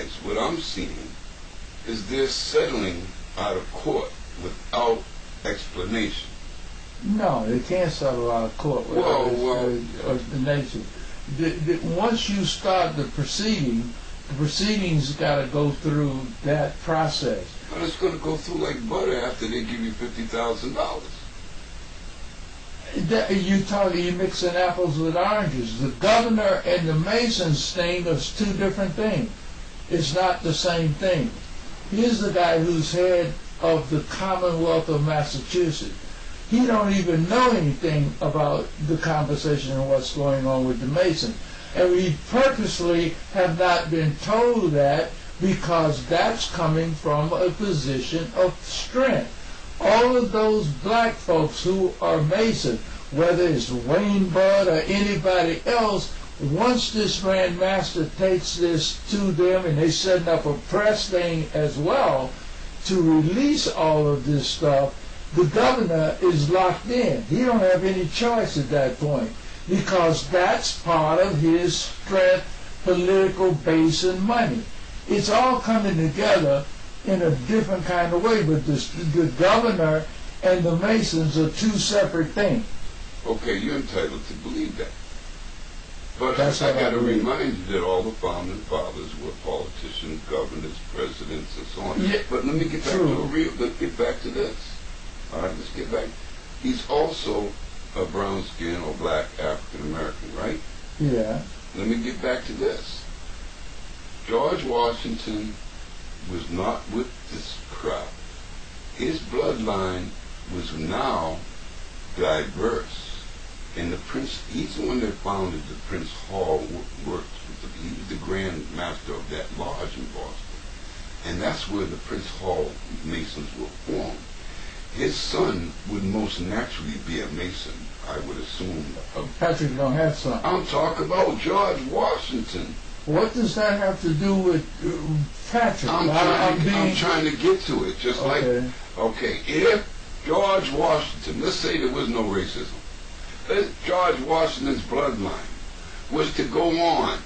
guys, what I'm seeing is they're settling out of court without explanation. No, they can't settle out of court without explanation. Once you start the proceedings got to go through that process. But it's going to go through like butter after they give you $50,000. You're mixing apples with oranges. The governor and the Masons thing is two different things. It's not the same thing. Here's the guy who's head of the Commonwealth of Massachusetts. He don't even know anything about the conversation and what's going on with the Masons. And we purposely have not been told that because that's coming from a position of strength. All of those black folks who are Mason, whether it's Wayne Bud or anybody else, once this Grand Master takes this to them and they setting up a press thing as well to release all of this stuff, the governor is locked in. He don't have any choice at that point because that's part of his strength, political base, and money. It's all coming together in a different kind of way, but the governor and the Masons are two separate things. Okay, you're entitled to believe that. But That's I got to remind you that all the founding fathers were politicians, governors, presidents, and so on. Yeah, but let me get back let's get back to this. All right, let's get back. He's also a brown skin or black African American, right? Yeah. Let me get back to this. George Washington was not with this crowd. His bloodline was now diverse. And the prince, he's the one that founded the Prince Hall works. He was the Grand Master of that lodge in Boston. And that's where the Prince Hall Masons were formed. His son would most naturally be a Mason, I would assume. Patrick don't have son. I'm talking about George Washington. What does that have to do with Patrick? I'm trying to get to it. Just okay, if George Washington, let's say there was no racism, George Washington's bloodline was to go on,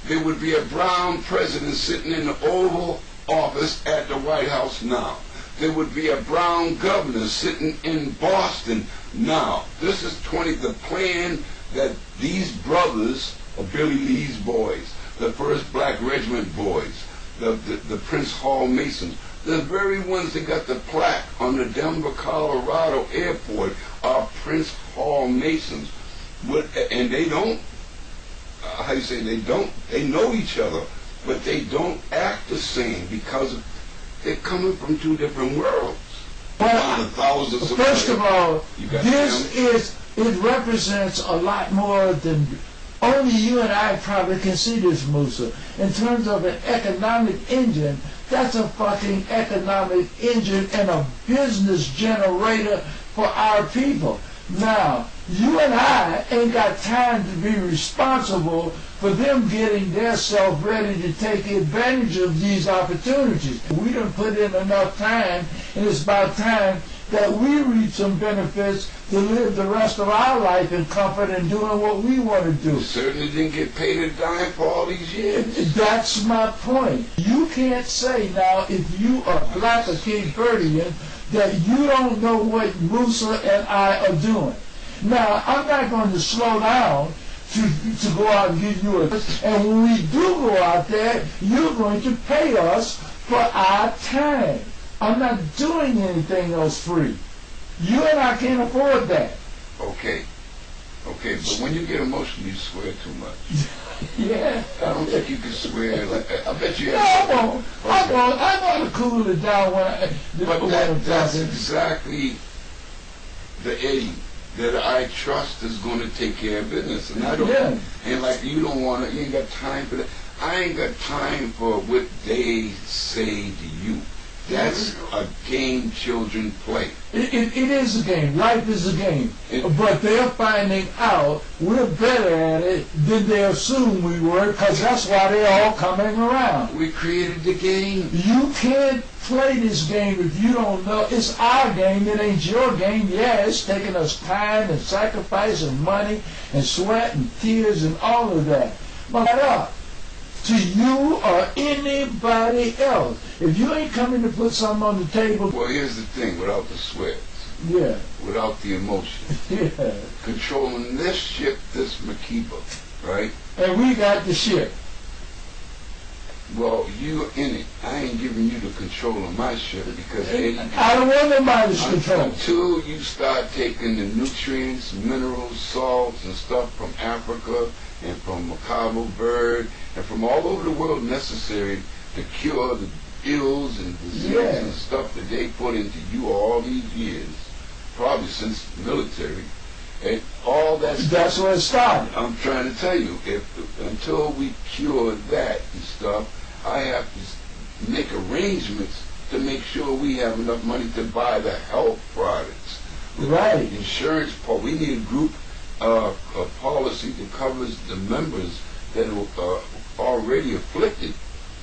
there would be a brown president sitting in the Oval Office at the White House now. There would be a brown governor sitting in Boston now. This is the plan that these brothers of Billy Lee's boys, the first Black Regiment boys, the Prince Hall Masons, the very ones that got the plaque on the Denver, Colorado airport are Prince Hall Masons. And they don't, they know each other, but they don't act the same because they're coming from two different worlds. First of all, it represents a lot more than only you and I probably can see this, Musa. In terms of an economic engine, that's a fucking economic engine and a business generator for our people. Now, you and I ain't got time to be responsible for them getting their self ready to take advantage of these opportunities. We done put in enough time, and it's about time that we reap some benefits to live the rest of our life in comfort and doing what we want to do. You certainly didn't get paid a dime for all these years. That's my point. You can't say now, if you are black or Cape Verdean, that you don't know what Musa and I are doing. Now, I'm not going to slow down to go out and give you and when we do go out there, you're going to pay us for our time. I'm not doing anything else free. You and I can't afford that. Okay, but when you get emotional, you swear too much. Yeah. I don't think you can swear. I bet you. No, I want to cool it down that's exactly the Eddie that I trust is going to take care of business, and I don't. Yeah. And like you don't want to. You ain't got time for that. I ain't got time for what they say to you. That's a game children play. It is a game. Life is a game. But they're finding out we're better at it than they assume we were, because that's why they're all coming around. We created the game. You can't play this game if you don't know. It's our game. It ain't your game. Yeah, it's taking us time and sacrifice and money and sweat and tears and all of that. But to you or anybody else. If you ain't coming to put something on the table... Well, here's the thing, without the sweats. Yeah. Without the emotion. Yeah. Controlling this ship, this Makiba, right? And we got the ship. Well, you in it. I ain't giving you the control of my ship because I don't want nobody's control. Until you start taking the nutrients, minerals, salts, and stuff from Africa and from Macabre bird and from all over the world necessary to cure the ills and diseases and stuff that they put into you all these years, probably since the military, and all that stuff. That's where it started. I'm trying to tell you, until we cure that and stuff, I have to make arrangements to make sure we have enough money to buy the health products. Right. Insurance, we need a group policy that covers the members that are already afflicted,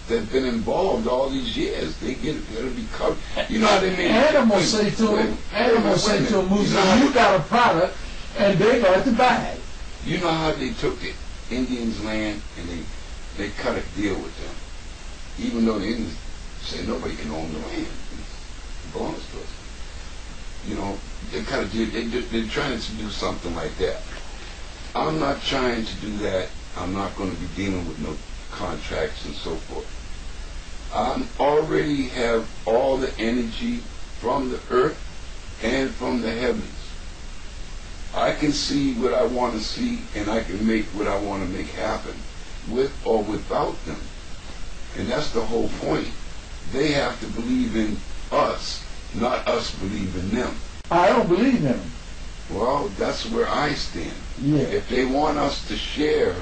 that have been involved all these years. It'll be covered. You know what I mean? Animals say to them, you got a product, and they got to buy it. You know how they took the Indians' land and they cut a deal with them, even though the Indians say nobody can own the land, it belongs to us. You know, they cut a deal. They're trying to do something like that. I'm not trying to do that. I'm not going to be dealing with no contracts and so forth. I already have all the energy from the earth and from the heavens. I can see what I want to see, and I can make what I want to make happen, with or without them. And that's the whole point. They have to believe in us, not us believe in them. I don't believe in them. Well, that's where I stand. Yeah. If they want us to share,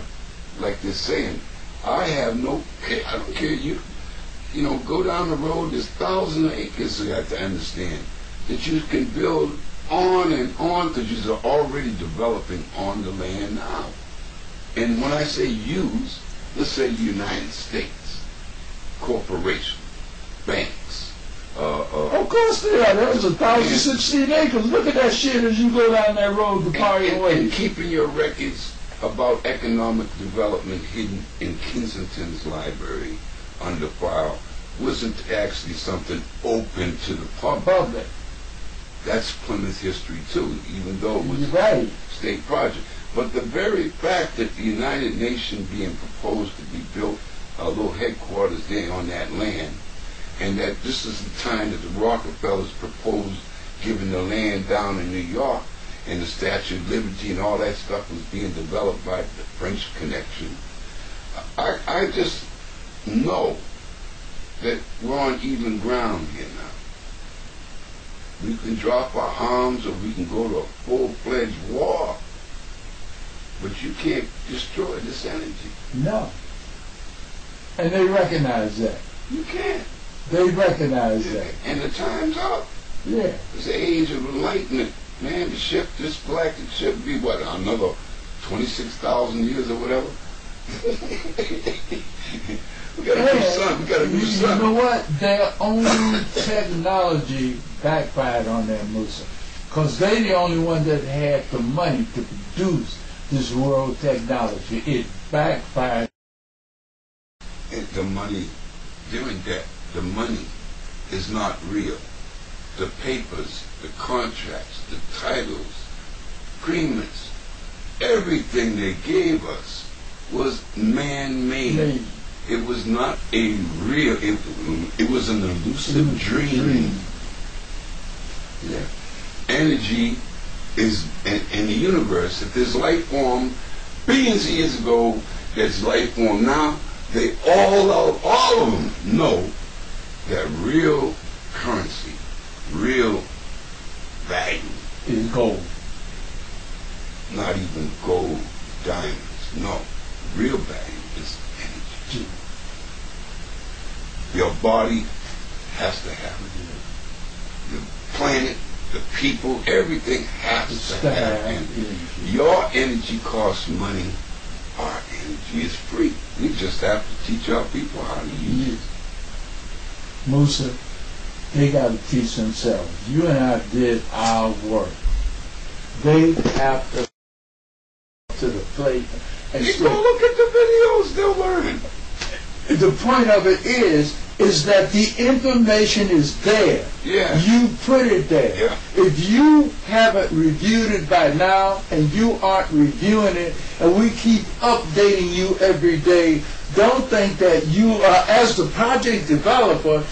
like they're saying, I have no care. I don't care. You know, go down the road. There's thousands of acres you have to understand that you can build on and on because you're already developing on the land now. And when I say use, let's say United States, corporation, banks. Of course they are. There's 1,016 acres. Look at that shit as you go down that road to Party Way. And keeping your records about economic development hidden in Kensington's library under file wasn't actually something open to the public. That's Plymouth history too, even though it was a state project. But the very fact that the United Nations being proposed to be built, a little headquarters there on that land, and that this is the time that the Rockefellers proposed giving the land down in New York, and the Statue of Liberty and all that stuff was being developed by the French connection. I just know that we're on even ground here now. We can drop our arms or we can go to a full-fledged war, but you can't destroy this energy. No. And they recognize that. You can't. They recognize that. And the time's up. Yeah. It's the age of enlightenment. Man, the ship, this galactic ship, be what, another 26,000 years or whatever? We gotta do something. We gotta do something. You know what? Their own technology backfired on them, Musa. Because they the only one that had the money to produce this world technology. It backfired. The money, doing that, the money is not real. The papers, the contracts, the titles, agreements, everything they gave us was man-made. It was not a real, it was an elusive dream. Yeah. Energy is in the universe. If there's life form, billions of years ago, there's life form now, they all of them know that real currency, real value is gold. Not even gold, diamonds. No. Real value is energy. Your body has to have it. The planet, the people, everything has to have energy. Your energy costs money. Our energy is free. We just have to teach our people how to use it. Musa, they got to teach themselves. You and I did our work. They have to the plate. And you go look at the videos, they'll learn. the point of it is that the information is there. Yeah. You put it there. Yeah. If you haven't reviewed it by now and you aren't reviewing it and we keep updating you every day, don't think that you are, as the project developer,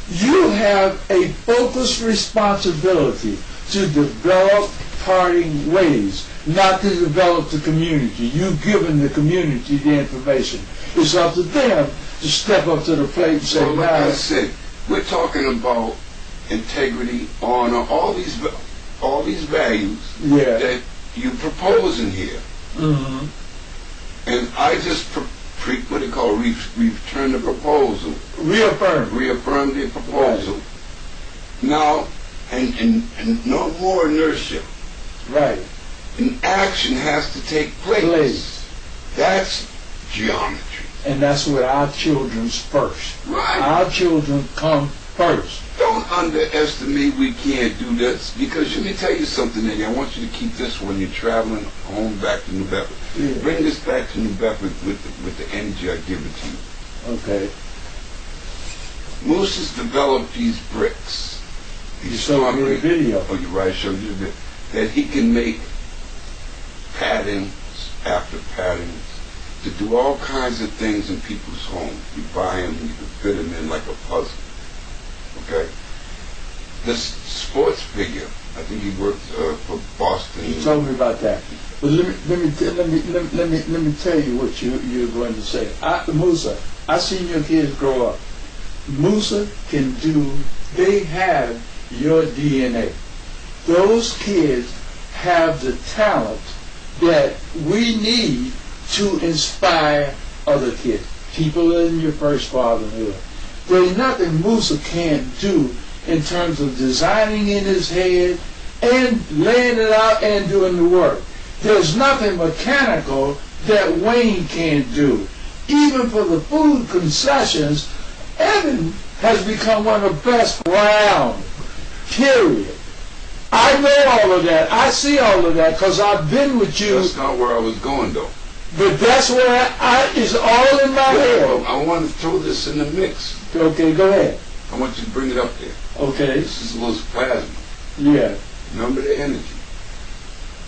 you have a focused responsibility to develop parting ways, not to develop the community. You've given the community the information. It's up to them to step up to the plate and say, well, like I said, we're talking about integrity, honor, all these values that you propose in here. Mm-hmm. And I just what they call return the proposal. Reaffirm the proposal. Right. Now, and no more inertia. Right. An action has to take place. That's geometry. And that's with our children's first. Right. Our children come first. Don't underestimate we can't do this, because let me tell you something, Eddie. I want you to keep this when you're traveling home back to New Bedford. Yeah. Bring this back to New Bedford with the energy I give it to you. Okay. Moose has developed these bricks. You showed me a video. Oh, you're right. I showed you the video. That he can make patterns after patterns to do all kinds of things in people's homes. You buy them, you can fit them in like a puzzle. Okay? This sports figure, I think he worked for Boston. You told me about that. But let me tell you what you're going to say. Musa, I seen your kids grow up. Musa can do. They have your DNA. Those kids have the talent that we need to inspire other kids. People in your first fatherhood. There's nothing Musa can't do in terms of designing in his head and laying it out and doing the work. There's nothing mechanical that Wayne can't do. Even for the food concessions, Evan has become one of the best around. Period. I know all of that. I see all of that because I've been with you. That's not where I was going, though. But that's where it's all in my head. Well, I want to throw this in the mix. Okay, go ahead. I want you to bring it up there. Okay. This is a little plasma. Yeah. Remember the energy.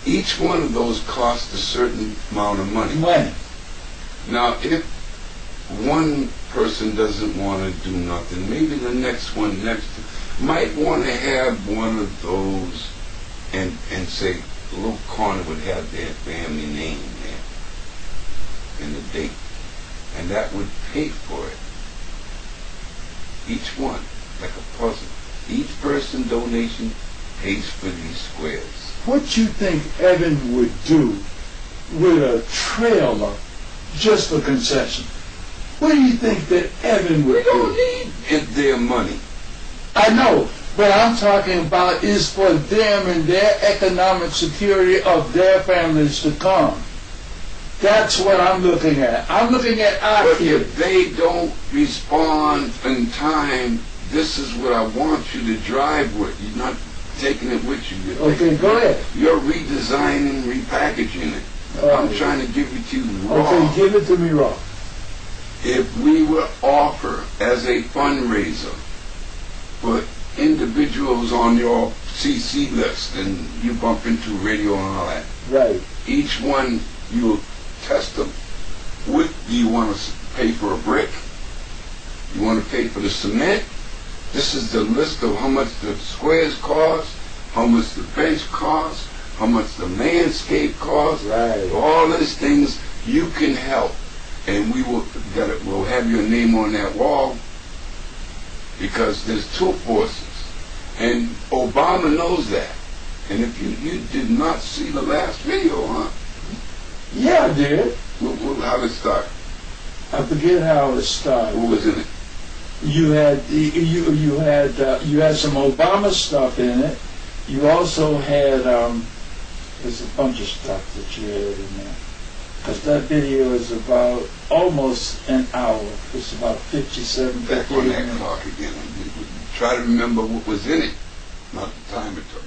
Each one of those costs a certain amount of money. Now, if one person doesn't want to do nothing, maybe the next one might want to have one of those and say a little corner would have their family name there and the date. And that would pay for it. Each one, like a puzzle. Each person donation pays for these squares. What you think Evan would do with a trailer just for concession? What do you think that Evan would do? We don't need their money. I know, but I'm talking about is for them and their economic security of their families to come. That's what I'm looking at. I'm looking at our kids. If they don't respond in time, this is what I want you to drive with. You're not taking it with you. Okay, go ahead. You're redesigning, repackaging it. I'm trying to give it to you raw. Okay, give it to me raw. If we would offer as a fundraiser for individuals on your CC list and you bump into radio and all that. Right. Each one you will test them. What do you want to pay for a brick? You want to pay for the cement? This is the list of how much the squares cost, how much the bench costs, how much the landscape costs. Right. All these things you can help, and we'll have your name on that wall because there's two forces, and Obama knows that. And if you did not see the last video, huh? Yeah, I did. How did it start? I forget how it started. What was in it? You had some Obama stuff in it. You also had there's a bunch of stuff that you had in there. Because that video is about almost an hour. It's about 57, Back on that clock again. Try to remember what was in it, not the time it took.